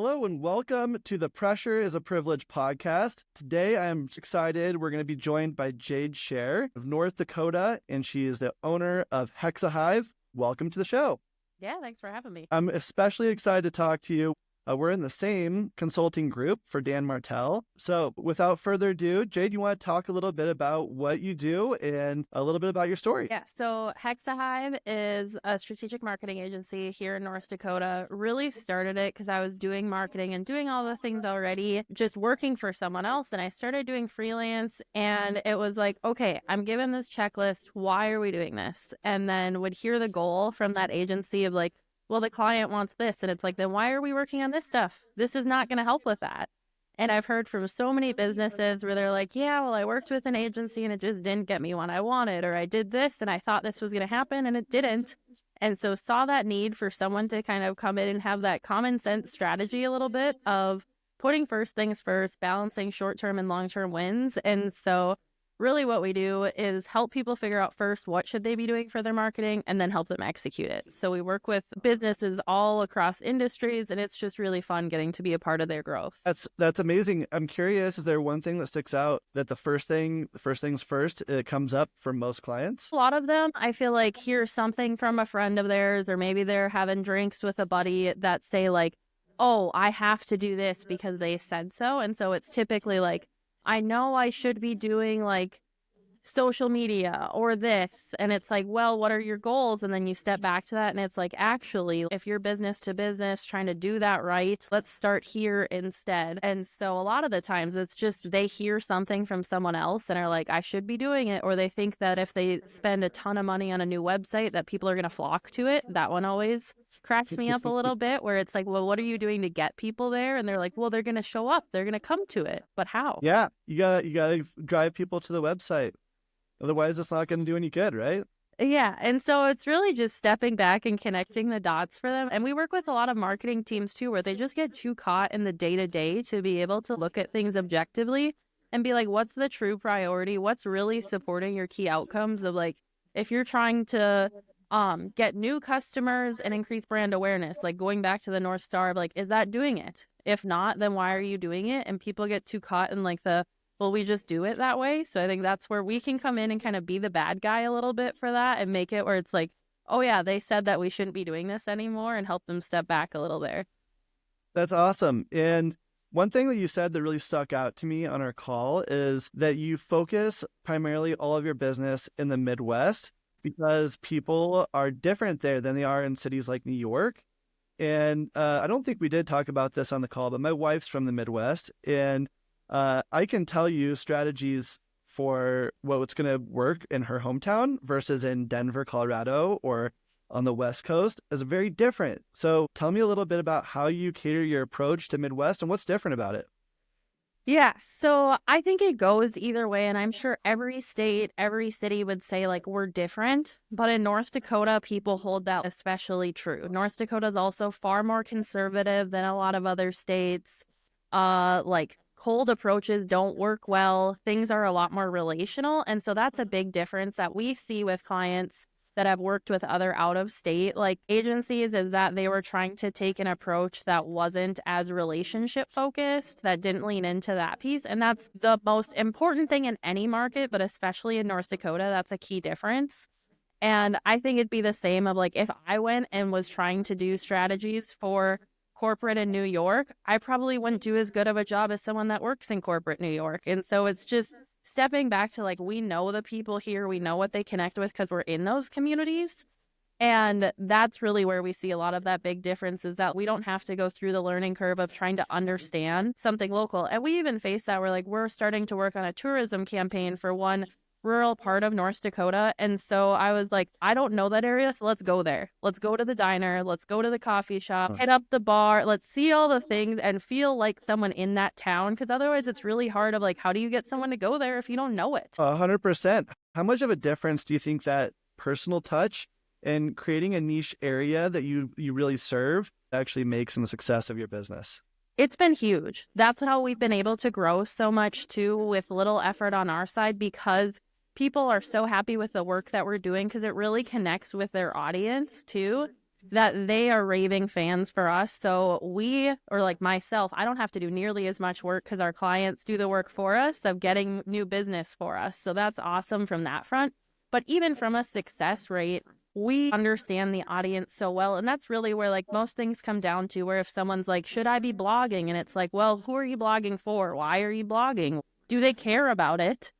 Hello and welcome to the Pressure is a Privilege podcast. Today I am excited. We're going to be joined by Jade Scherr of North Dakota, and she is the owner of Hexahive. Welcome to the show. Yeah, thanks for having me. I'm especially excited to talk to you. We're in the same consulting group for Dan Martell. So without further ado, Jade, you want to talk a little bit about what you do and a little bit about your story? Yeah, so Hexahive is a strategic marketing agency here in North Dakota. Really started it because I was doing marketing and doing all the things already, just working for someone else. And I started doing freelance and it was like, okay, I'm given this checklist. Why are we doing this? And then would hear the goal from that agency of like, well, the client wants this. And it's like, then why are we working on this stuff? This is not going to help with that. And I've heard from so many businesses where they're like, yeah, well, I worked with an agency and it just didn't get me what I wanted, or I did this and I thought this was going to happen and it didn't. And so saw that need for someone to kind of come in and have that common sense strategy a little bit of putting first things first, balancing short-term and long-term wins. And so really what we do is help people figure out first what should they be doing for their marketing and then help them execute it. So we work with businesses all across industries and it's just really fun getting to be a part of their growth. That's amazing. I'm curious, is there one thing that sticks out that the first things first, it comes up for most clients? A lot of them, I feel like hear something from a friend of theirs, or maybe they're having drinks with a buddy that say like, oh, I have to do this because they said so. And so it's typically like, I know I should be doing like social media or this. And it's like, well, what are your goals? And then you step back to that and it's like, actually, if you're business to business trying to do that right, let's start here instead. And so a lot of the times it's just they hear something from someone else and are like, I should be doing it. Or they think that if they spend a ton of money on a new website that people are going to flock to it. That one always cracks me up a little bit where it's like, well, what are you doing to get people there? And they're like, well, they're going to show up. They're going to come to it. But how? Yeah, you gotta drive people to the website. Otherwise, it's not going to do any good, right? Yeah. And so it's really just stepping back and connecting the dots for them. And we work with a lot of marketing teams too, where they just get too caught in the day-to-day to be able to look at things objectively and be like, what's the true priority? What's really supporting your key outcomes of like, if you're trying to get new customers and increase brand awareness, like going back to the North Star of like, is that doing it? If not, then why are you doing it? And people get too caught in like well, we just do it that way. So I think that's where we can come in and kind of be the bad guy a little bit for that and make it where it's like, oh yeah, they said that we shouldn't be doing this anymore and help them step back a little there. That's awesome. And one thing that you said that really stuck out to me on our call is that you focus primarily all of your business in the Midwest because people are different there than they are in cities like New York. And I don't think we did talk about this on the call, but my wife's from the Midwest, and I can tell you strategies for what's going to work in her hometown versus in Denver, Colorado, or on the West Coast is very different. So tell me a little bit about how you cater your approach to Midwest and what's different about it. Yeah, so I think it goes either way, and I'm sure every state, every city would say like we're different, but in North Dakota, people hold that especially true. North Dakota is also far more conservative than a lot of other states. Like cold approaches don't work well. Things are a lot more relational, and so that's a big difference that we see with clients that have worked with other out-of-state like agencies is that they were trying to take an approach that wasn't as relationship focused, that didn't lean into that piece. And that's the most important thing in any market, but especially in North Dakota, that's a key difference. And I think it'd be the same of like if I went and was trying to do strategies for corporate in New York, I probably wouldn't do as good of a job as someone that works in corporate New York. And so it's just stepping back to like, we know the people here, we know what they connect with because we're in those communities. And that's really where we see a lot of that big difference is that we don't have to go through the learning curve of trying to understand something local. And we even face that we're starting to work on a tourism campaign for one rural part of North Dakota. And so I was like, I don't know that area, so let's go there. Let's go to the diner. Let's go to the coffee shop, hit up the bar. Let's see all the things and feel like someone in that town. Because otherwise it's really hard of like, how do you get someone to go there if you don't know it? 100%. How much of a difference do you think that personal touch and creating a niche area that you really serve actually makes in the success of your business? It's been huge. That's how we've been able to grow so much too with little effort on our side because people are so happy with the work that we're doing because it really connects with their audience too. that they are raving fans for us. So we, or like myself, I don't have to do nearly as much work because our clients do the work for us of getting new business for us. So that's awesome from that front. But even from a success rate, we understand the audience so well. And that's really where like most things come down to, where if someone's like, should I be blogging? And it's like, well, who are you blogging for? Why are you blogging? Do they care about it?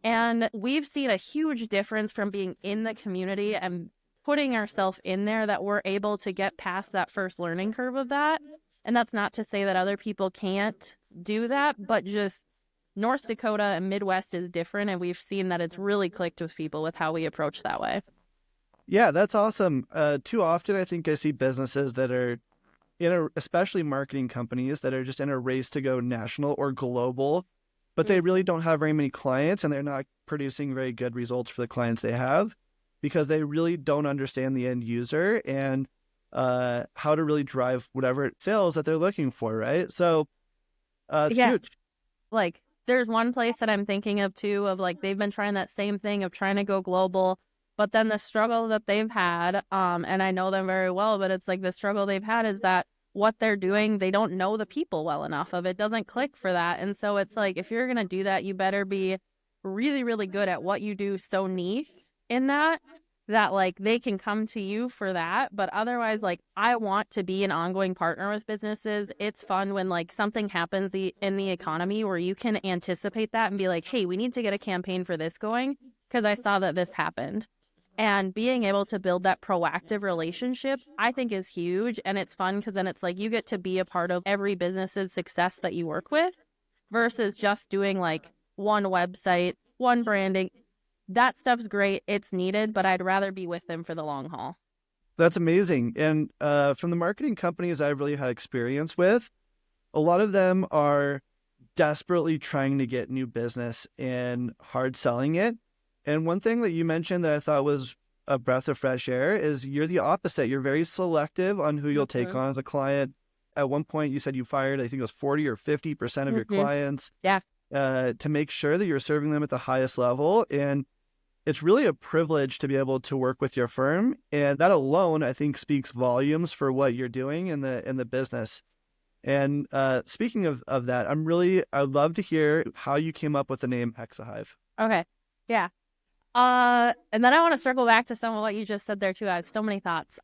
And we've seen a huge difference from being in the community and putting ourselves in there, that we're able to get past that first learning curve of that. And that's not to say that other people can't do that, but just North Dakota and Midwest is different. And we've seen that it's really clicked with people with how we approach that way. Yeah, that's awesome. Too often, I think I see businesses that are especially marketing companies that are just in a race to go national or global, but they really don't have very many clients, and they're not producing very good results for the clients they have, because they really don't understand the end user and how to really drive whatever sales that they're looking for, right? So it's huge. Like, there's one place that I'm thinking of too, of like, they've been trying that same thing of trying to go global, but then the struggle that they've had, and I know them very well, but it's like the struggle they've had is that what they're doing, they don't know the people well enough of. It doesn't click for that. And so it's like, if you're going to do that, you better be really, really good at what you do, so niche in that like they can come to you for that. But otherwise, like, I want to be an ongoing partner with businesses. It's fun when like something happens in the economy where you can anticipate that and be like, hey, we need to get a campaign for this going because I saw that this happened. And being able to build that proactive relationship, I think, is huge. And it's fun because then it's like you get to be a part of every business's success that you work with, versus just doing like one website, one branding. That stuff's great. It's needed, but I'd rather be with them for the long haul. That's amazing. And from the marketing companies I've really had experience with, a lot of them are desperately trying to get new business and hard selling it. And one thing that you mentioned that I thought was a breath of fresh air is you're the opposite. You're very selective on who you'll take on as a client. At one point, you said you fired, I think it was 40 or 50% of your clients. Yeah. To make sure that you're serving them at the highest level. And it's really a privilege to be able to work with your firm. And that alone, I think, speaks volumes for what you're doing in the business. And speaking of that, I'd love to hear how you came up with the name Hexahive. Okay. Yeah. And then I want to circle back to some of what you just said there too. I have so many thoughts.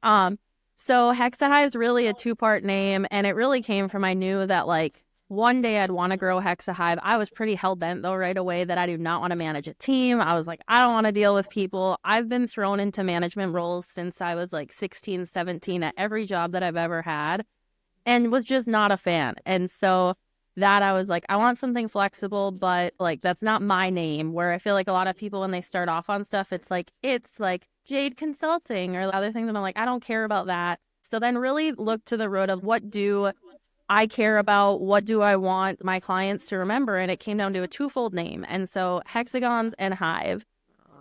So Hexahive is really a 2-part name, and it really came from, I knew that like one day I'd want to grow Hexahive. I was pretty hell-bent though right away that I do not want to manage a team. I was like, I don't want to deal with people. I've been thrown into management roles since I was like 16, 17 at every job that I've ever had, and was just not a fan. And so that I was like, I want something flexible, but like that's not my name. Where I feel like a lot of people, when they start off on stuff, it's like Jade Consulting or other things, and I'm like, I don't care about that. So then really look to the root of, what do I care about? What do I want my clients to remember? And it came down to a twofold name. And so hexagons and hive.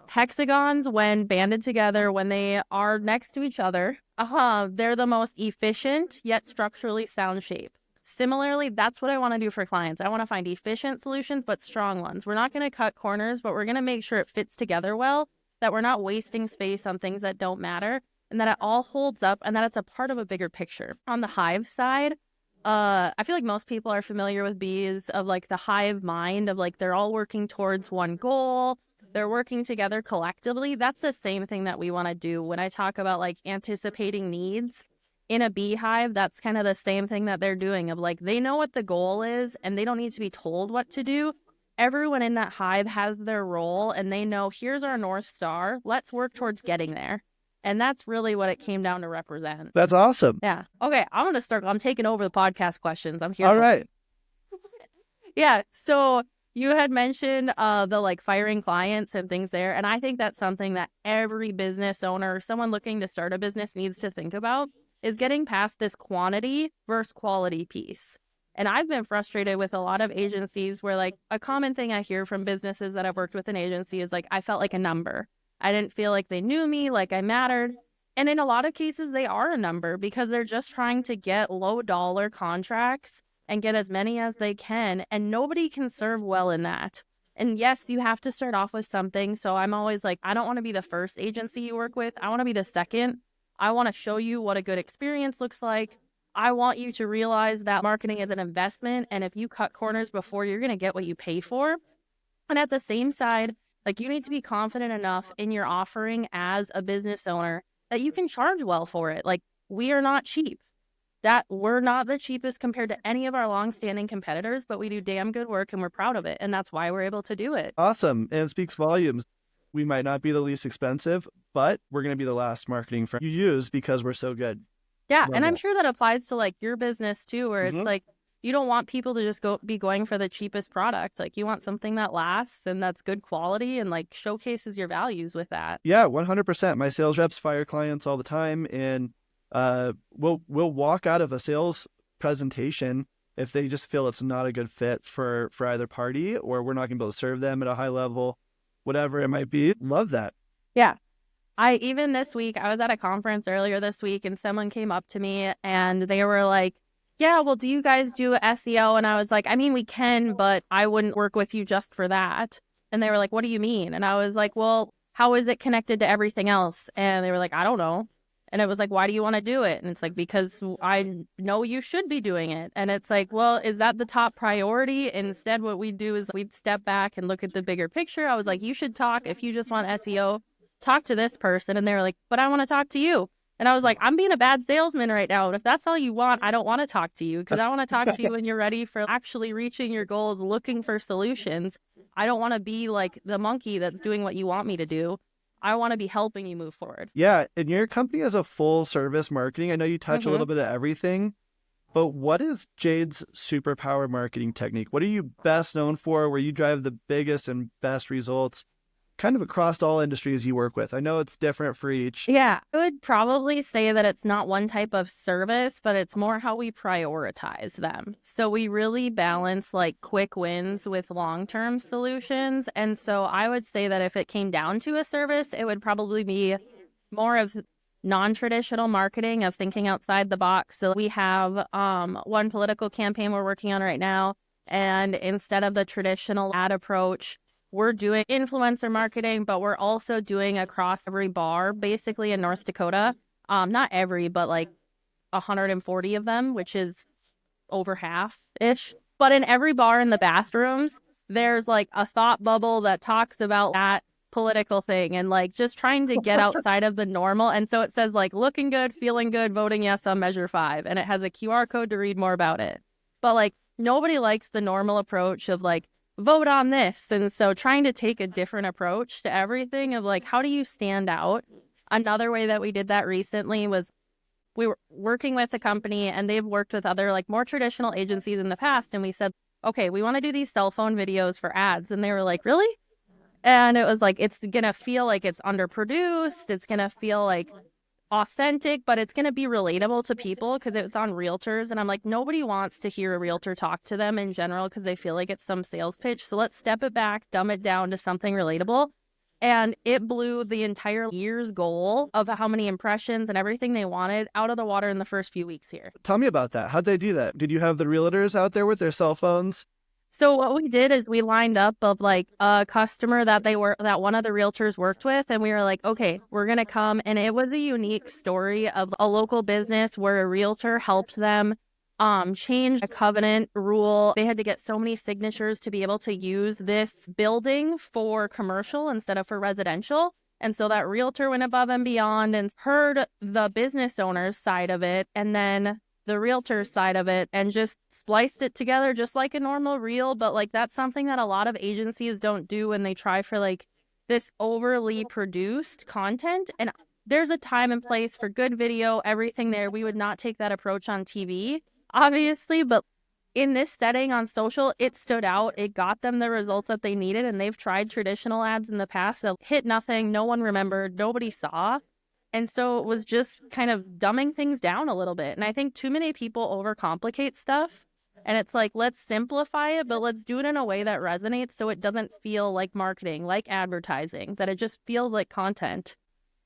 Hexagons, when banded together, when they are next to each other, they're the most efficient yet structurally sound shape. Similarly, that's what I want to do for clients. I want to find efficient solutions, but strong ones. We're not going to cut corners, but we're going to make sure it fits together well, that we're not wasting space on things that don't matter, and that it all holds up, and that it's a part of a bigger picture. On the hive side, I feel like most people are familiar with bees, of like the hive mind, of like they're all working towards one goal. They're working together collectively. That's the same thing that we want to do. When I talk about like anticipating needs in a beehive, that's kind of the same thing that they're doing, of like, they know what the goal is and they don't need to be told what to do. Everyone in that hive has their role and they know, here's our North Star. Let's work towards getting there. And that's really what it came down to represent. That's awesome. Yeah. Okay. I'm taking over the podcast questions. I'm here. All right. Yeah. So you had mentioned the like firing clients and things there. And I think that's something that every business owner or someone looking to start a business needs to think about, is getting past this quantity versus quality piece. And I've been frustrated with a lot of agencies where like a common thing I hear from businesses that I've worked with in agency is like, I felt like a number. I didn't feel like they knew me, like I mattered. And in a lot of cases, they are a number because they're just trying to get low dollar contracts and get as many as they can. And nobody can serve well in that. And yes, you have to start off with something. So I'm always like, I don't want to be the first agency you work with. I want to be the second. I want to show you what a good experience looks like. I want you to realize that marketing is an investment. And if you cut corners before, you're going to get what you pay for. And at the same side, like you need to be confident enough in your offering as a business owner that you can charge well for it. Like we are not cheap. That we're not the cheapest compared to any of our longstanding competitors, but we do damn good work and we're proud of it. And that's why we're able to do it. Awesome. And it speaks volumes. We might not be the least expensive, but we're going to be the last marketing firm you use because we're so good. Yeah. Love And I'm that. sure that applies to like your business too, where it's like, you don't want people to just be going for the cheapest product. Like you want something that lasts and that's good quality and like showcases your values with that. Yeah, 100%. My sales reps fire clients all the time, and we'll walk out of a sales presentation if they just feel it's not a good fit for either party, or we're not going to be able to serve them at a high level, whatever it might be. Love that. Yeah. Even this week, I was at a conference earlier this week and someone came up to me and they were like, yeah, well, do you guys do SEO? And I was like, I mean, we can, but I wouldn't work with you just for that. And they were like, what do you mean? And I was like, well, how is it connected to everything else? And they were like, I don't know. And it was like, why do you want to do it? And it's like, because I know you should be doing it. And it's like, well, is that the top priority? Instead, what we do is we'd step back and look at the bigger picture. I was like, you should talk. If you just want SEO, talk to this person. And they were like, but I want to talk to you. And I was like, I'm being a bad salesman right now. And if that's all you want, I don't want to talk to you because I want to talk to you when you're ready for actually reaching your goals, looking for solutions. I don't want to be like the monkey that's doing what you want me to do. I want to be helping you move forward. Yeah, and your company has a full service marketing. I know you touch a little bit of everything, but what is Jade's superpower marketing technique? What are you best known for, where you drive the biggest and best results kind of across all industries you work with? I know it's different for each. Yeah, I would probably say that it's not one type of service, but it's more how we prioritize them. So we really balance like quick wins with long-term solutions. And so I would say that if it came down to a service, it would probably be more of non-traditional marketing, of thinking outside the box. So we have one political campaign we're working on right now. And instead of the traditional ad approach, we're doing influencer marketing, but we're also doing across every bar, basically in North Dakota. Not every, but like 140 of them, which is over half-ish. But in every bar in the bathrooms, there's like a thought bubble that talks about that political thing and like just trying to get outside of the normal. And so it says like looking good, feeling good, voting yes on measure 5. And it has a QR code to read more about it. But like nobody likes the normal approach of like, vote on this. And so trying to take a different approach to everything of like, how do you stand out? Another way that we did that recently was we were working with a company and they've worked with other like more traditional agencies in the past. And we said, okay, we want to do these cell phone videos for ads. And they were like, really? And it was like, it's going to feel like it's underproduced. It's going to feel like authentic, but it's going to be relatable to people because it's on realtors. And I'm like, nobody wants to hear a realtor talk to them in general because they feel like it's some sales pitch. So let's step it back, dumb it down to something relatable. And it blew the entire year's goal of how many impressions and everything they wanted out of the water in the first few weeks here. Tell me about that. How'd they do that? Did you have the realtors out there with their cell phones? So what we did is we lined up of like a customer that one of the realtors worked with, and we were like, okay, we're gonna come. And it was a unique story of a local business where a realtor helped them change a covenant rule. They had to get so many signatures to be able to use this building for commercial instead of for residential. And so that realtor went above and beyond and heard the business owner's side of it and then the realtor's side of it and just spliced it together just like a normal reel. But like that's something that a lot of agencies don't do when they try for like this overly produced content. And there's a time and place for good video, everything there. We would not take that approach on TV, obviously, but in this setting on social, it stood out. It got them the results that they needed, and they've tried traditional ads in the past that hit nothing. No one remembered. Nobody saw. And so it was just kind of dumbing things down a little bit. And I think too many people overcomplicate stuff. And it's like, let's simplify it, but let's do it in a way that resonates so it doesn't feel like marketing, like advertising, that it just feels like content.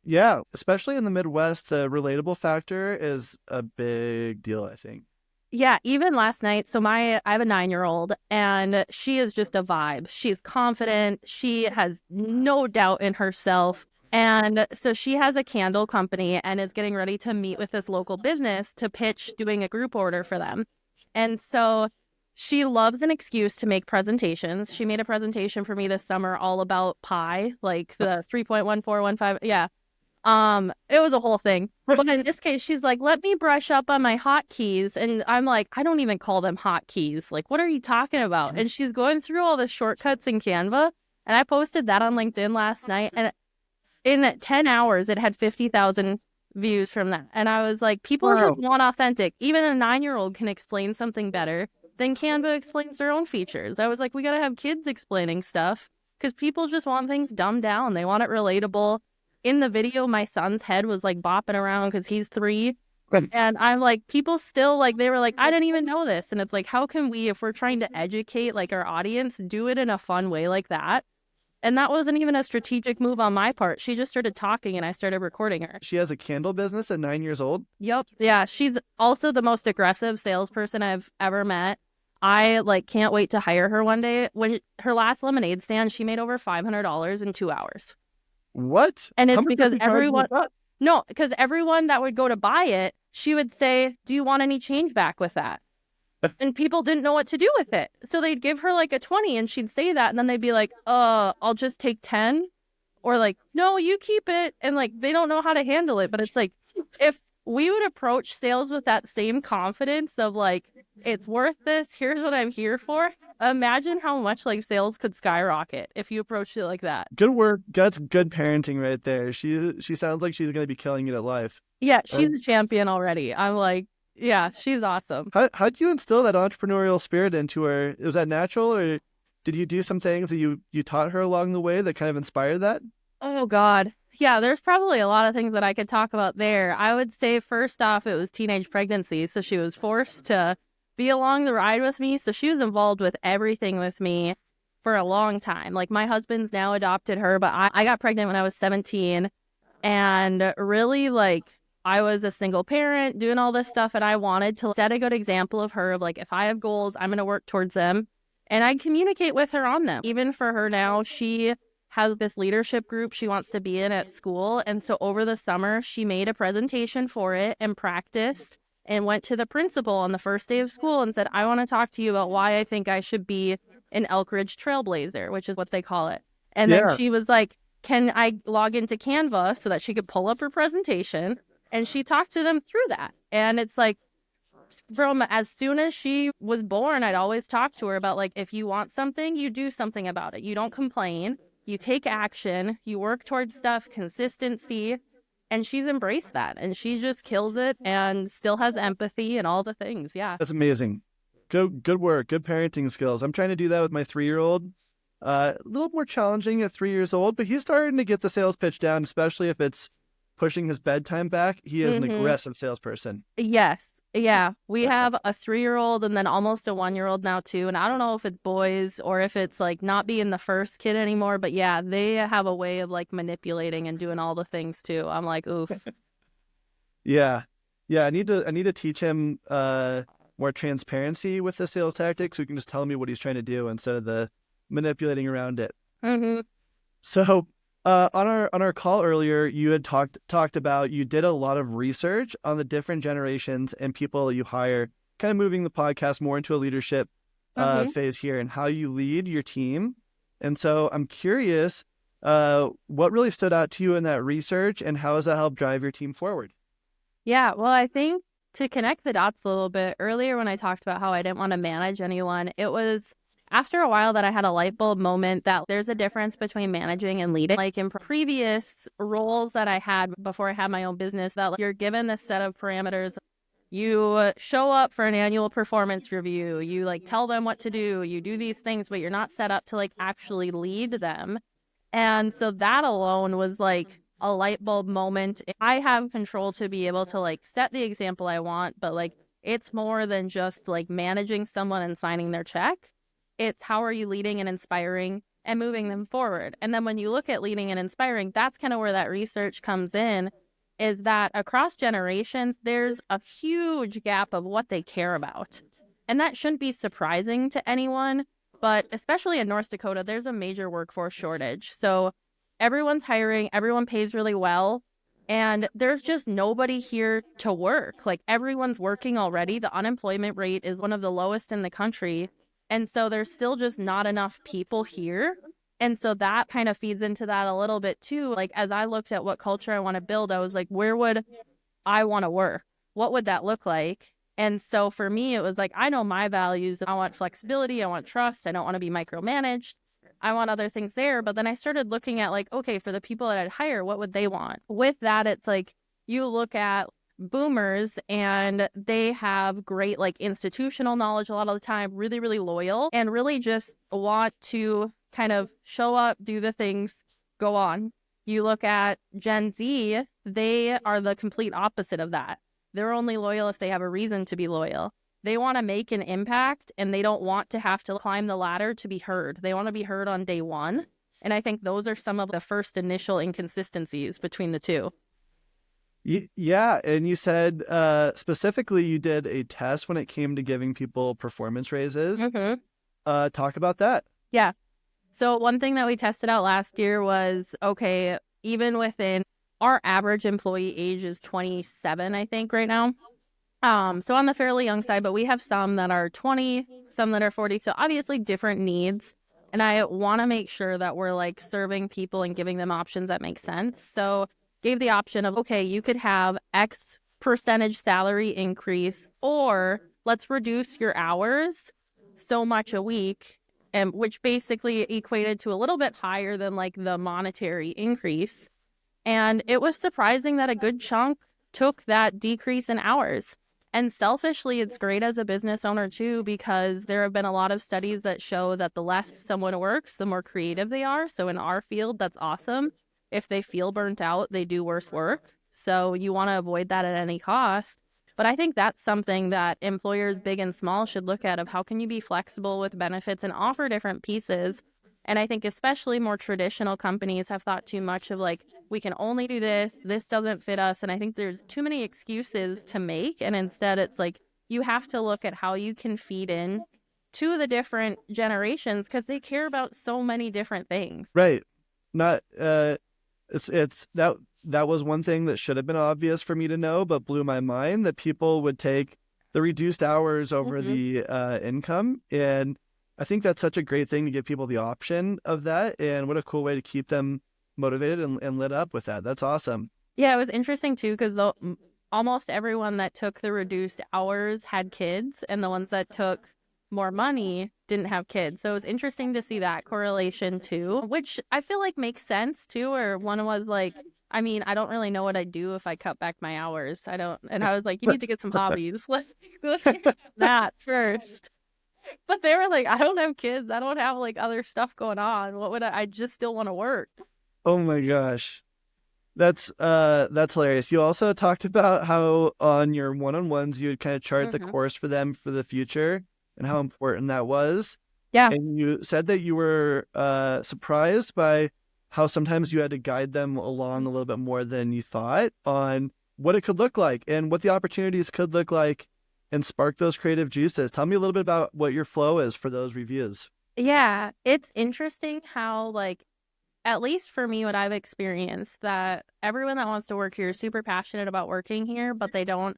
Yeah, especially in the Midwest, the relatable factor is a big deal, I think. Yeah, even last night. So I have a 9-year-old and she is just a vibe. She's confident. She has no doubt in herself. And so she has a candle company and is getting ready to meet with this local business to pitch doing a group order for them. And so she loves an excuse to make presentations. She made a presentation for me this summer all about pi, like the 3.1415. Yeah. It was a whole thing. But in this case, she's like, let me brush up on my hotkeys. And I'm like, I don't even call them hotkeys. Like, what are you talking about? And she's going through all the shortcuts in Canva. And I posted that on LinkedIn last night. And in 10 hours, it had 50,000 views from that. And I was like, people just want authentic. Even a 9-year-old can explain something better than Canva explains their own features. I was like, we got to have kids explaining stuff because people just want things dumbed down. They want it relatable. In the video, my son's head was like bopping around because he's 3. And I'm like, people still like, they were like, I didn't even know this. And it's like, how can we, if we're trying to educate like our audience, do it in a fun way like that? And that wasn't even a strategic move on my part. She just started talking and I started recording her. She has a candle business at 9 years old? Yep. Yeah. She's also the most aggressive salesperson I've ever met. I like can't wait to hire her one day. When her last lemonade stand, she made over $500 in 2 hours. What? And How it's much because does he charge you everyone, for that? no, because everyone that would go to buy it, she would say, do you want any change back with that? And people didn't know what to do with it. So they'd give her like a 20 and she'd say that. And then they'd be like, I'll just take 10. Or like, no, you keep it. And like, they don't know how to handle it. But it's like, if we would approach sales with that same confidence of like, it's worth this, here's what I'm here for. Imagine how much like sales could skyrocket if you approached it like that. Good work. That's good parenting right there. She sounds like she's going to be killing it at life. Yeah, she's a champion already. I'm like, yeah, she's awesome. How'd you instill that entrepreneurial spirit into her? Was that natural, or did you do some things that you taught her along the way that kind of inspired that? Oh, God. Yeah, there's probably a lot of things that I could talk about there. I would say, first off, it was teenage pregnancy. So she was forced to be along the ride with me. So she was involved with everything with me for a long time. Like, my husband's now adopted her, but I got pregnant when I was 17. And really, like, I was a single parent doing all this stuff. And I wanted to set a good example of her, of like, if I have goals, I'm going to work towards them. And I communicate with her on them. Even for her now, she has this leadership group she wants to be in at school. And so over the summer, she made a presentation for it and practiced and went to the principal on the first day of school and said, I want to talk to you about why I think I should be an Elk Ridge Trailblazer, which is what they call it. And then she was like, can I log into Canva so that she could pull up her presentation? And she talked to them through that. And it's like, from as soon as she was born, I'd always talk to her about like, if you want something, you do something about it. You don't complain. You take action, you work towards stuff, consistency, and she's embraced that. And she just kills it and still has empathy and all the things. Yeah. That's amazing. Good work. Good parenting skills. I'm trying to do that with my 3-year-old. A little more challenging at 3 years old, but he's starting to get the sales pitch down, especially if it's pushing his bedtime back. He is an aggressive salesperson. Yes. Yeah, we have a 3-year-old and then almost a 1-year-old now too. And I don't know if it's boys or if it's like not being the first kid anymore, but yeah, they have a way of like manipulating and doing all the things too. I'm like, oof. Yeah. I need to teach him more transparency with the sales tactics so he can just tell me what he's trying to do instead of the manipulating around it. So on our call earlier, you had talked about you did a lot of research on the different generations and people you hire, kind of moving the podcast more into a leadership phase here and how you lead your team. And so I'm curious, what really stood out to you in that research and how has that helped drive your team forward? Yeah, well, I think to connect the dots a little bit earlier when I talked about how I didn't want to manage anyone, it was after a while that I had a light bulb moment that there's a difference between managing and leading. Like in previous roles that I had before I had my own business, that like, you're given this set of parameters. You show up for an annual performance review. You like tell them what to do. You do these things, but you're not set up to like actually lead them. And so that alone was like a light bulb moment. I have control to be able to like set the example I want, but like it's more than just like managing someone and signing their check. It's how are you leading and inspiring and moving them forward. And then when you look at leading and inspiring, that's kind of where that research comes in, is that across generations, there's a huge gap of what they care about. And that shouldn't be surprising to anyone, but especially in North Dakota, there's a major workforce shortage. So everyone's hiring, everyone pays really well, and there's just nobody here to work. Like everyone's working already. The unemployment rate is one of the lowest in the country. And so there's still just not enough people here. And so that kind of feeds into that a little bit too. Like as I looked at what culture I want to build, I was like, where would I want to work? What would that look like? And so for me, it was like, I know my values. I want flexibility. I want trust. I don't want to be micromanaged. I want other things there. But then I started looking at like, okay, for the people that I'd hire, what would they want? With that, it's like you look at boomers and they have great like institutional knowledge a lot of the time, really, really loyal, and really just want to kind of show up, do the things, go on. You look at Gen Z, they are the complete opposite of that. They're only loyal if they have a reason to be loyal. They want to make an impact and they don't want to have to climb the ladder to be heard. They want to be heard on day one. And I think those are some of the first initial inconsistencies between the two. Yeah, and you said specifically you did a test when it came to giving people performance raises. Mm-hmm. Talk about that. Yeah. So one thing that we tested out last year was, okay, even within our average employee age is 27, I think, right now. So on the fairly young side, but we have some that are 20, some that are 40. So obviously different needs. And I want to make sure that we're like serving people and giving them options that make sense. So gave the option of, okay, you could have X percentage salary increase, or let's reduce your hours so much a week, and which basically equated to a little bit higher than like the monetary increase. And it was surprising that a good chunk took that decrease in hours. And selfishly, it's great as a business owner too, because there have been a lot of studies that show that the less someone works, the more creative they are. So in our field, that's awesome. If they feel burnt out, they do worse work. So you want to avoid that at any cost. But I think that's something that employers big and small should look at, of how can you be flexible with benefits and offer different pieces. And I think especially more traditional companies have thought too much of like, we can only do this doesn't fit us. And I think there's too many excuses to make. And instead it's like, you have to look at how you can feed in to the different generations, because they care about so many different things. Right. Not it's that was one thing that should have been obvious for me to know, but blew my mind, that people would take the reduced hours over the income. And I think that's such a great thing to give people the option of that. And what a cool way to keep them motivated and lit up with that. That's awesome. Yeah, it was interesting too, because almost everyone that took the reduced hours had kids, and the ones that took more money didn't have kids. So it was interesting to see that correlation too, which I feel like makes sense too. Or one was like, I mean, I don't really know what I'd do if I cut back my hours. I don't. And I was like, you need to get some hobbies. Let's get that first. But they were like, I don't have kids. I don't have like other stuff going on. What would I just still want to work. Oh my gosh. That's hilarious. You also talked about how on your one-on-ones you would kind of chart the course for them for the future and how important that was. Yeah. And you said that you were surprised by how sometimes you had to guide them along a little bit more than you thought on what it could look like and what the opportunities could look like, and spark those creative juices. Tell me a little bit about what your flow is for those reviews. Yeah, it's interesting how, like, at least for me, what I've experienced, that everyone that wants to work here is super passionate about working here, but they don't,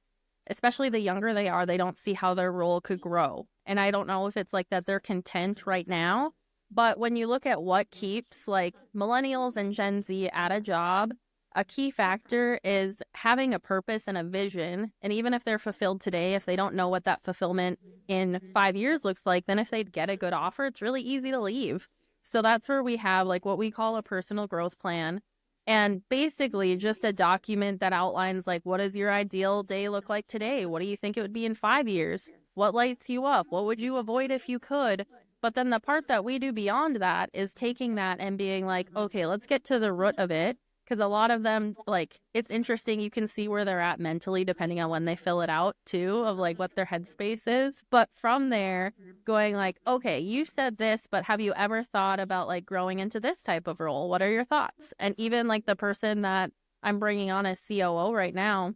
especially the younger they are, they don't see how their role could grow. And I don't know if it's like that they're content right now, but when you look at what keeps like millennials and Gen Z at a job, a key factor is having a purpose and a vision. And even if they're fulfilled today, if they don't know what that fulfillment in 5 years looks like, then if they get a good offer, it's really easy to leave. So that's where we have like what we call a personal growth plan. And basically just a document that outlines like, what does your ideal day look like today? What do you think it would be in 5 years? What lights you up? What would you avoid if you could? But then the part that we do beyond that is taking that and being like, okay, let's get to the root of it. Because a lot of them, like, it's interesting. You can see where they're at mentally depending on when they fill it out, too, of like what their headspace is. But from there, going like, okay, you said this, but have you ever thought about like growing into this type of role? What are your thoughts? And even like the person that I'm bringing on as COO right now,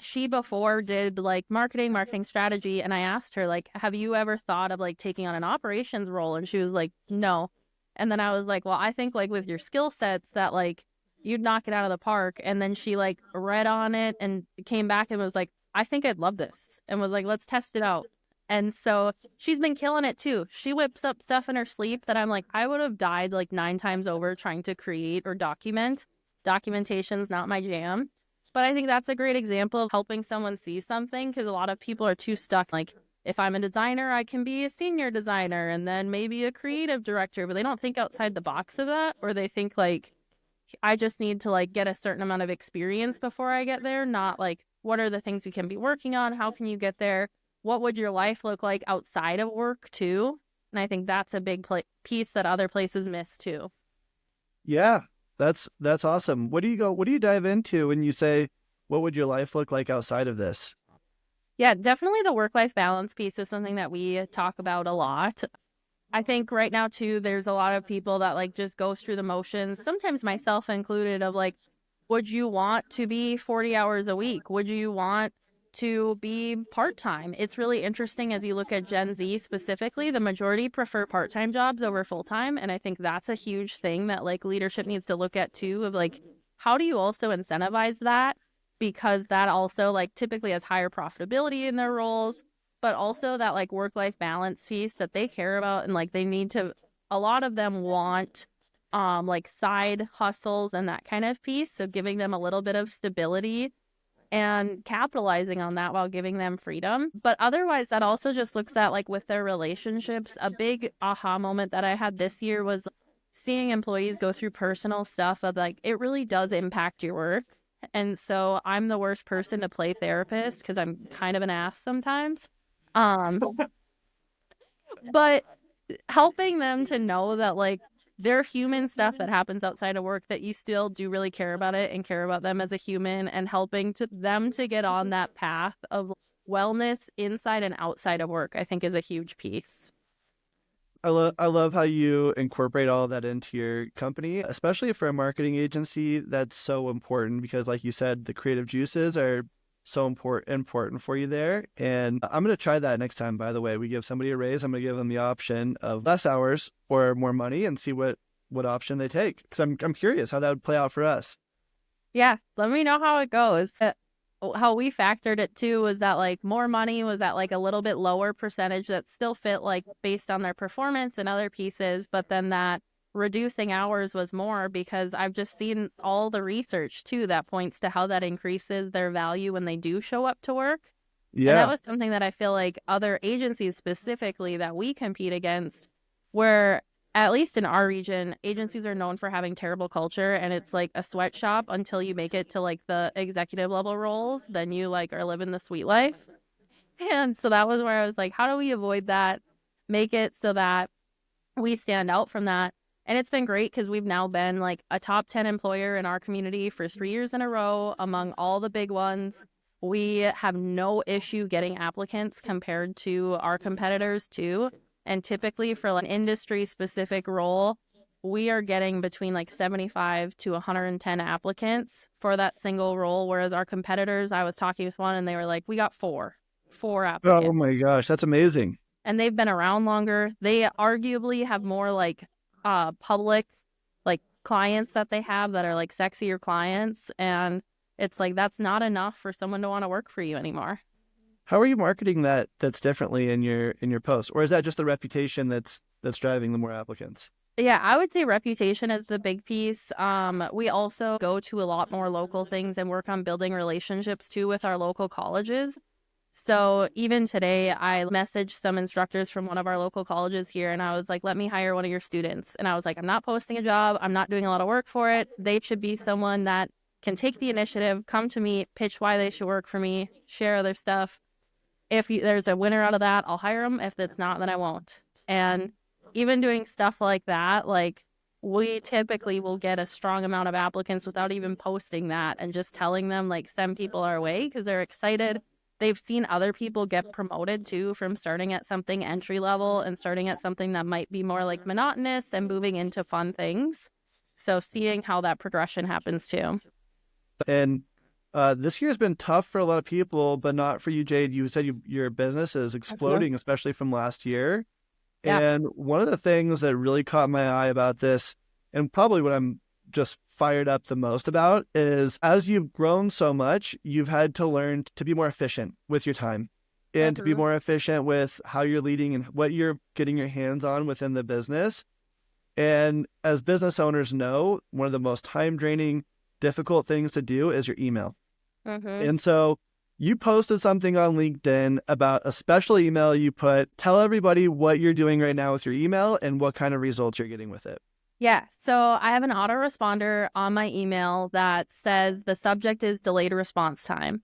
she before did like marketing strategy. And I asked her, like, have you ever thought of like taking on an operations role? And she was like, no. And then I was like, well, I think like with your skill sets that like you'd knock it out of the park. And then she like read on it and came back and was like, I think I'd love this, and was like, let's test it out. And so she's been killing it too. She whips up stuff in her sleep that I'm like, I would have died like 9 times over trying to create or document. Documentation's not my jam. But I think that's a great example of helping someone see something, because a lot of people are too stuck. Like, if I'm a designer, I can be a senior designer and then maybe a creative director, but they don't think outside the box of that, or they think like, I just need to like get a certain amount of experience before I get there, not like, what are the things you can be working on? How can you get there? What would your life look like outside of work too? And I think that's a big piece that other places miss too. Yeah, that's awesome. What do you dive into when you say, what would your life look like outside of this? Yeah, definitely the work-life balance piece is something that we talk about a lot. I think right now too, there's a lot of people that like just go through the motions, sometimes myself included, of like, would you want to be 40 hours a week? Would you want to be part-time? It's really interesting as you look at Gen Z specifically, the majority prefer part-time jobs over full-time. And I think that's a huge thing that like leadership needs to look at too, of like, how do you also incentivize that? Because that also like typically has higher profitability in their roles, but also that like work-life balance piece that they care about. And like they need to, a lot of them want like side hustles and that kind of piece. So giving them a little bit of stability and capitalizing on that while giving them freedom. But otherwise, that also just looks at like with their relationships. A big aha moment that I had this year was seeing employees go through personal stuff of like, it really does impact your work. And so I'm the worst person to play therapist because I'm kind of an ass sometimes. Um, but helping them to know that like their human stuff that happens outside of work, that you still do really care about it and care about them as a human, and helping to them to get on that path of wellness inside and outside of work, I think is a huge piece. I love how you incorporate all of that into your company, especially for a marketing agency. That's so important because, like you said, the creative juices are so important for you there. And I'm going to try that next time. By the way, we give somebody a raise, I'm going to give them the option of less hours or more money and see what option they take. Because I'm curious how that would play out for us. Yeah, let me know how it goes. How we factored it too was that like more money was at like a little bit lower percentage that still fit like based on their performance and other pieces, but then that reducing hours was more, because I've just seen all the research too that points to how that increases their value when they do show up to work. And that Yeah. was something that I feel like other agencies specifically that we compete against, where at least in our region, agencies are known for having terrible culture, and it's like a sweatshop until you make it to like the executive level roles, then you like are living the sweet life. And so that was where I was like, how do we avoid that? Make it so that we stand out from that. And it's been great because we've now been like a top 10 employer in our community for 3 years in a row among all the big ones. We have no issue getting applicants compared to our competitors too. And typically for an industry specific role, we are getting between like 75 to 110 applicants for that single role. Whereas our competitors, I was talking with one and they were like, we got four Oh applicants, my gosh, that's amazing. and they've been around longer. They arguably have more like public like clients that they have that are like sexier clients, and it's like that's not enough for someone to want to work for you anymore. How are you marketing that's differently in your post? Or is that just the reputation that's driving the more applicants? Yeah, I would say reputation is the big piece. We also go to a lot more local things and work on building relationships too with our local colleges. So even today, I messaged some instructors from one of our local colleges here, and I was like, let me hire one of your students. And I was like, I'm not posting a job. I'm not doing a lot of work for it. They should be someone that can take the initiative, come to me, pitch why they should work for me, share other stuff. If there's a winner out of that, I'll hire them. If it's not, then I won't. And even doing stuff like that, like we typically will get a strong amount of applicants without even posting that and just telling them like send people our way because they're excited. They've seen other people get promoted too, from starting at something entry level and starting at something that might be more like monotonous and moving into fun things. So seeing how that progression happens too. And this year has been tough for a lot of people, but not for you, Jade. You said your business is exploding, especially from last year. Yeah. And one of the things that really caught my eye about this, and probably what I'm just fired up the most about, is as you've grown so much, you've had to learn to be more efficient with your time and to be Mm-hmm. more efficient with how you're leading and what you're getting your hands on within the business. And as business owners know, one of the most time draining, difficult things to do is your email. Mm-hmm. And so you posted something on LinkedIn about a special email you put. Tell everybody what you're doing right now with your email and what kind of results you're getting with it. Yeah. So I have an autoresponder on my email that says the subject is delayed response time.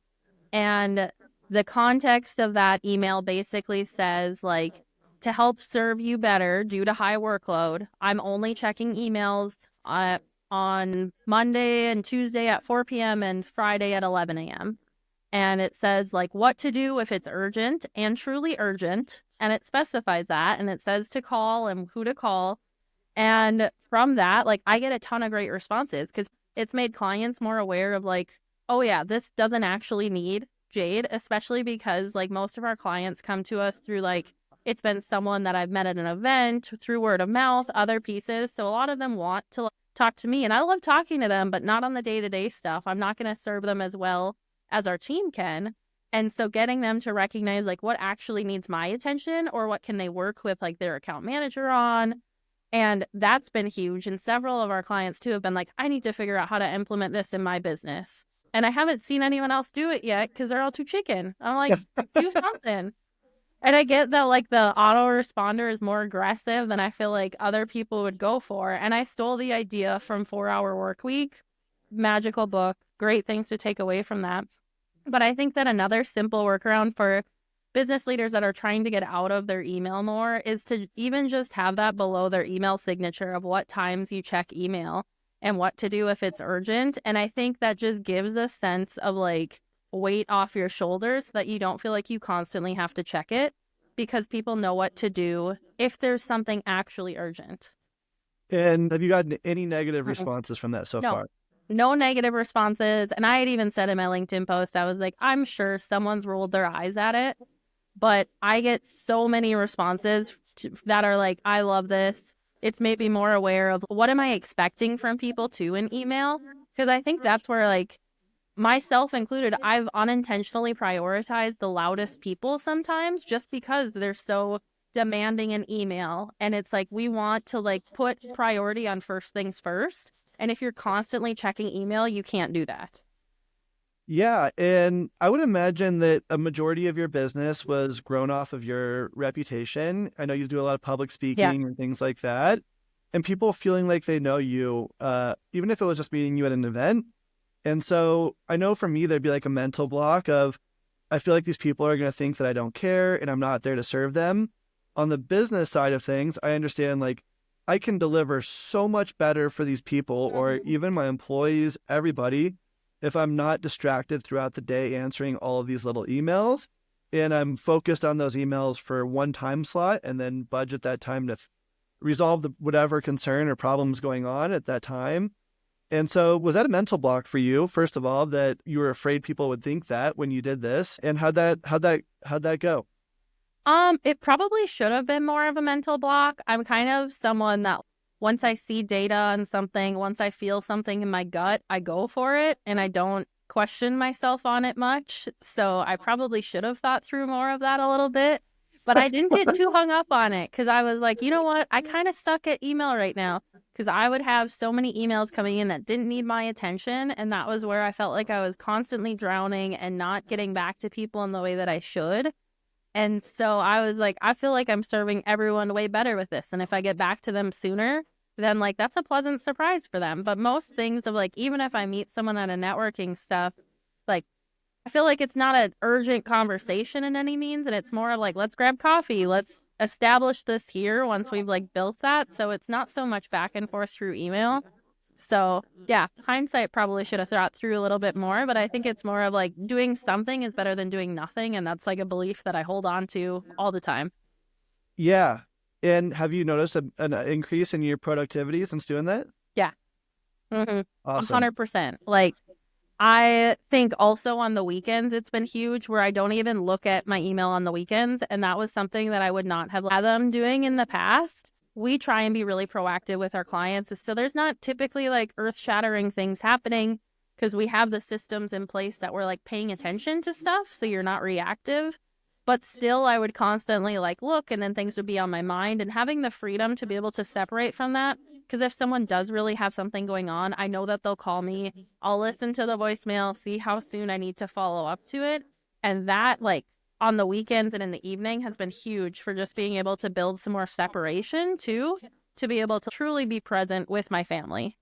And the context of that email basically says, like, to help serve you better due to high workload, I'm only checking emails on Monday and Tuesday at 4 p.m. and Friday at 11 a.m. And it says, like, what to do if it's urgent and truly urgent. And it specifies that. And it says to call and who to call. And from that, like, I get a ton of great responses because it's made clients more aware of, like, oh yeah, this doesn't actually need Jade, especially because, like, most of our clients come to us through, like, it's been someone that I've met at an event, through word of mouth, other pieces. So a lot of them want to, like, talk to me, and I love talking to them, but not on the day-to-day stuff. I'm not going to serve them as well as our team can. And so getting them to recognize, like, what actually needs my attention or what can they work with, like, their account manager on. And that's been huge. And several of our clients too have been like, I need to figure out how to implement this in my business. And I haven't seen anyone else do it yet because they're all too chicken. I'm like, do something. And I get that, like, the autoresponder is more aggressive than I feel like other people would go for. And I stole the idea from 4 Hour Work Week, magical book, great things to take away from that. But I think that another simple workaround for business leaders that are trying to get out of their email more is to even just have that below their email signature of what times you check email and what to do if it's urgent. And I think that just gives a sense of, like, weight off your shoulders so that you don't feel like you constantly have to check it because people know what to do if there's something actually urgent. And have you gotten any negative Mm-mm. responses from that so No, far? no negative responses. And I had even said in my LinkedIn post, I was like, I'm sure someone's rolled their eyes at it, but I get so many responses that are like, I love this. It's made me more aware of what am I expecting from people too in email. Because I think that's where, like, myself included, I've unintentionally prioritized the loudest people sometimes just because they're so demanding in email. And it's like, we want to, like, put priority on first things first. And if you're constantly checking email, you can't do that. Yeah, and I would imagine that a majority of your business was grown off of your reputation. I know you do a lot of public Yeah. speaking and things like that, and people feeling like they know you, even if it was just meeting you at an event. And so I know for me, there'd be like a mental block of, I feel like these people are going to think that I don't care and I'm not there to serve them. On the business side of things, I understand, like, I can deliver so much better for these people or even my employees, everybody, if I'm not distracted throughout the day answering all of these little emails and I'm focused on those emails for one time slot and then budget that time to resolve whatever concern or problems going on at that time. And so was that a mental block for you, first of all, that you were afraid people would think that when you did this? And how'd that go? It probably should have been more of a mental block. I'm kind of someone that once I see data on something, once I feel something in my gut, I go for it and I don't question myself on it much. So I probably should have thought through more of that a little bit, but I didn't get too hung up on it because I was like, you know what? I kind of suck at email right now because I would have so many emails coming in that didn't need my attention. And that was where I felt like I was constantly drowning and not getting back to people in the way that I should. And so I was like, I feel like I'm serving everyone way better with this. And if I get back to them sooner, then, like, that's a pleasant surprise for them. But most things of, like, even if I meet someone at a networking stuff, like, I feel like it's not an urgent conversation in any means. And it's more of like, let's grab coffee. Let's establish this here once we've, like, built that. So it's not so much back and forth through email. So yeah, hindsight probably should have thought through a little bit more, but I think it's more of like doing something is better than doing nothing. And that's like a belief that I hold on to all the time. Yeah. And have you noticed an increase in your productivity since doing that? Yeah. Mm-hmm. Awesome. 100%. Like, I think also on the weekends, it's been huge where I don't even look at my email on the weekends. And that was something that I would not have had them doing in the past. We try and be really proactive with our clients. So there's not typically like earth shattering things happening because we have the systems in place that we're like paying attention to stuff. So you're not reactive. But still, I would constantly like look and then things would be on my mind, and having the freedom to be able to separate from that. Because if someone does really have something going on, I know that they'll call me. I'll listen to the voicemail, see how soon I need to follow up to it. And that, like, on the weekends and in the evening has been huge for just being able to build some more separation too, to be able to truly be present with my family.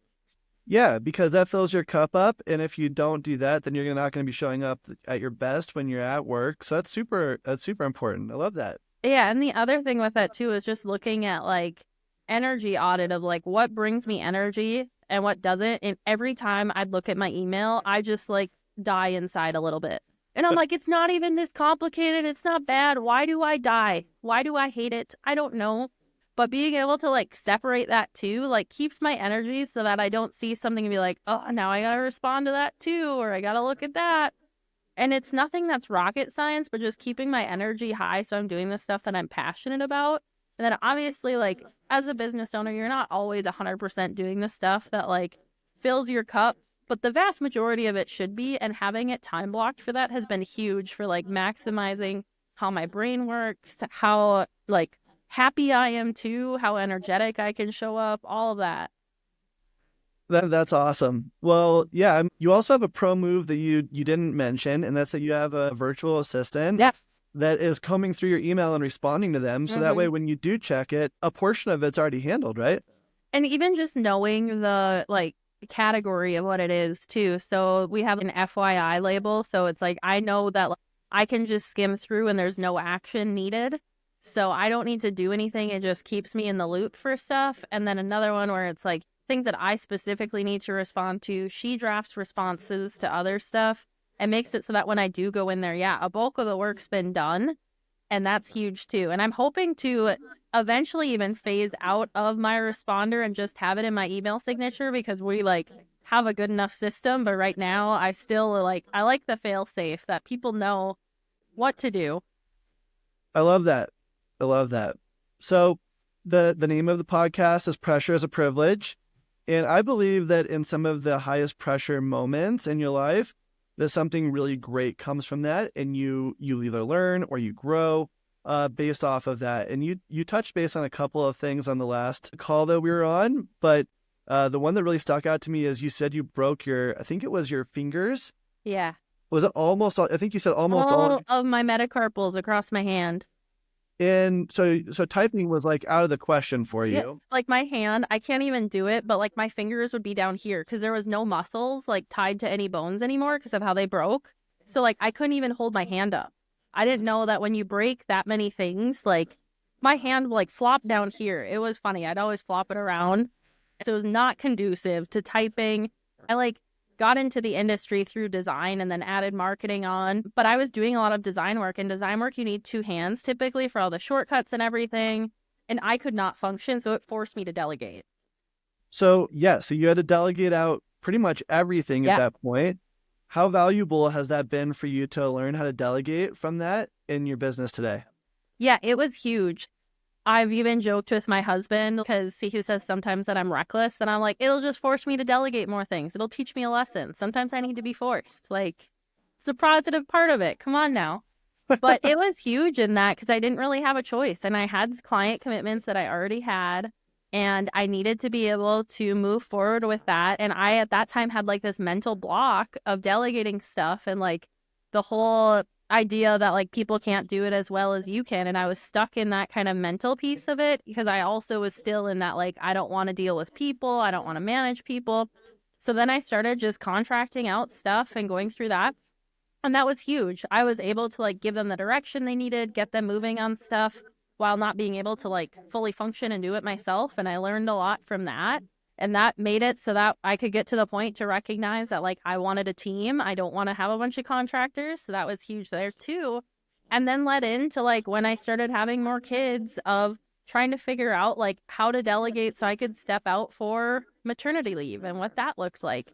Yeah, because that fills your cup up. And if you don't do that, then you're not going to be showing up at your best when you're at work. So that's super important. I love that. Yeah, and the other thing with that too is just looking at like energy audit of like what brings me energy and what doesn't. And every time I'd look at my email, I just like die inside a little bit. And I'm like, it's not even this complicated. It's not bad. Why do I die? Why do I hate it? I don't know. But being able to like separate that too, like keeps my energy so that I don't see something and be like, oh, now I got to respond to that too, or I got to look at that. And it's nothing that's rocket science, but just keeping my energy high so I'm doing the stuff that I'm passionate about. And then obviously, like, as a business owner, you're not always 100% doing the stuff that, like, fills your cup. But the vast majority of it should be. And having it time blocked for that has been huge for, like, maximizing how my brain works, how, like, happy I am too, how energetic I can show up, all of that. That's awesome. Well, yeah, you also have a pro move that you didn't mention, and that's that you have a virtual assistant Yeah. that is combing through your email and responding to them. So that way, when you do check it, a portion of it's already handled, right? And even just knowing the like category of what it is too. So we have an FYI label. So it's like I know that like, I can just skim through and there's no action needed. So I don't need to do anything. It just keeps me in the loop for stuff. And then another one where it's like things that I specifically need to respond to. She drafts responses to other stuff and makes it so that when I do go in there, yeah, a bulk of the work's been done. And that's huge too. And I'm hoping to eventually even phase out of my responder and just have it in my email signature because we like have a good enough system. But right now I still like, I like the fail safe that people know what to do. I love that. I love that. So the name of the podcast is Pressure is a Privilege. And I believe that in some of the highest pressure moments in your life, that something really great comes from that, and you either learn or you grow based off of that. And you touched base on a couple of things on the last call that we were on, but the one that really stuck out to me is you said you broke I think it was your fingers. Yeah. Was it almost all? I think you said almost all of my metacarpals across my hand. And so typing was like out of the question for you. Yeah, like my hand, I can't even do it, but like my fingers would be down here because there was no muscles like tied to any bones anymore because of how they broke. So like I couldn't even hold my hand up. I didn't know that when you break that many things, like my hand like flopped down here. It was funny. I'd always flop it around. So it was not conducive to typing. I like got into the industry through design and then added marketing on. But I was doing a lot of design work. And design work, you need two hands typically for all the shortcuts and everything. And I could not function. So it forced me to delegate. So, yeah, so you had to delegate out pretty much everything at that point. How valuable has that been for you to learn how to delegate from that in your business today? Yeah, it was huge. I've even joked with my husband because he says sometimes that I'm reckless, and I'm like, it'll just force me to delegate more things. It'll teach me a lesson. Sometimes I need to be forced. Like, it's a positive part of it. Come on now. But it was huge in that because I didn't really have a choice. And I had client commitments that I already had, and I needed to be able to move forward with that. And I, at that time, had like this mental block of delegating stuff and like the whole idea that like people can't do it as well as you can. And I was stuck in that kind of mental piece of it because I also was still in that like I don't want to deal with people, I don't want to manage people. So then I started just contracting out stuff and going through that, and that was huge. I was able to like give them the direction they needed, get them moving on stuff while not being able to like fully function and do it myself. And I learned a lot from that. And that made it so that I could get to the point to recognize that like I wanted a team. I don't want to have a bunch of contractors. So that was huge there too. And then led into like when I started having more kids of trying to figure out like how to delegate so I could step out for maternity leave and what that looked like.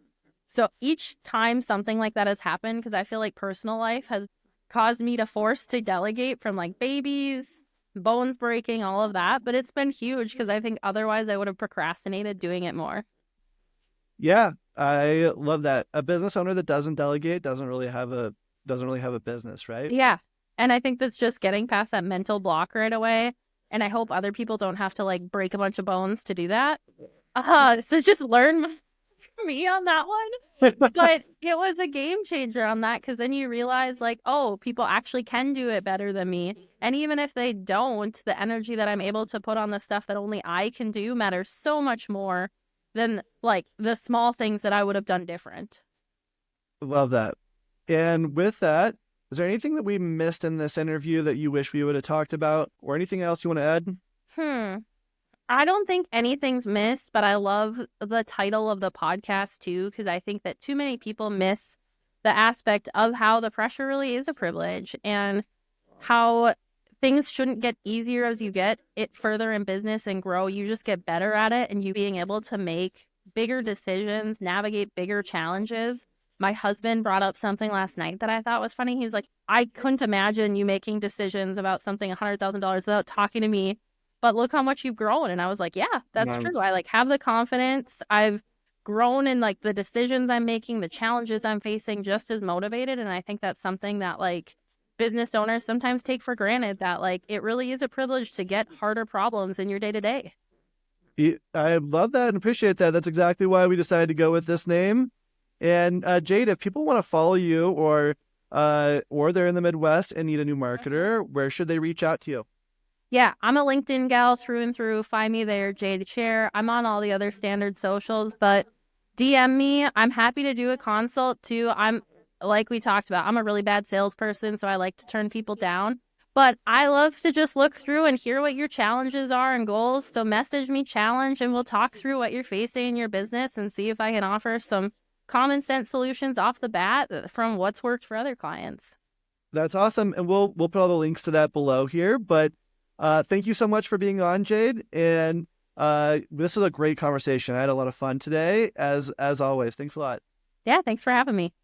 So each time something like that has happened, because I feel like personal life has caused me to force to delegate from like babies, bones breaking, all of that. But it's been huge because I think otherwise I would have procrastinated doing it more. Yeah, I love that. A business owner that doesn't delegate doesn't really have a business, right? Yeah. And I think that's just getting past that mental block right away. And I hope other people don't have to like break a bunch of bones to do that. So just learn from me on that one. But it was a game changer on that because then you realize like, oh, people actually can do it better than me. And even if they don't, the energy that I'm able to put on the stuff that only I can do matters so much more than like the small things that I would have done different. Love that. And with that, is there anything that we missed in this interview that you wish we would have talked about, or anything else you want to add? Hmm. I don't think anything's missed, but I love the title of the podcast too, because I think that too many people miss the aspect of how the pressure really is a privilege and how things shouldn't get easier as you get it further in business and grow. You just get better at it, and you being able to make bigger decisions, navigate bigger challenges. My husband brought up something last night that I thought was funny. He's like, I couldn't imagine you making decisions about something $100,000 without talking to me, but look how much you've grown. And I was like, yeah, that's true. Nice. I like have the confidence. I've grown in like the decisions I'm making, the challenges I'm facing, just as motivated. And I think that's something that like business owners sometimes take for granted, that like it really is a privilege to get harder problems in your day to day. I love that and appreciate that. That's exactly why we decided to go with this name. And Jade, if people want to follow you or they're in the Midwest and need a new marketer, where should they reach out to you? Yeah, I'm a LinkedIn gal through and through. Find me there, Jade Scherr. I'm on all the other standard socials, but DM me. I'm happy to do a consult too. I'm like we talked about, I'm a really bad salesperson, so I like to turn people down. But I love to just look through and hear what your challenges are and goals. So message me, challenge, and we'll talk through what you're facing in your business and see if I can offer some common sense solutions off the bat from what's worked for other clients. That's awesome. And we'll put all the links to that below here. But thank you so much for being on, Jade. And this is a great conversation. I had a lot of fun today, as always. Thanks a lot. Yeah, thanks for having me.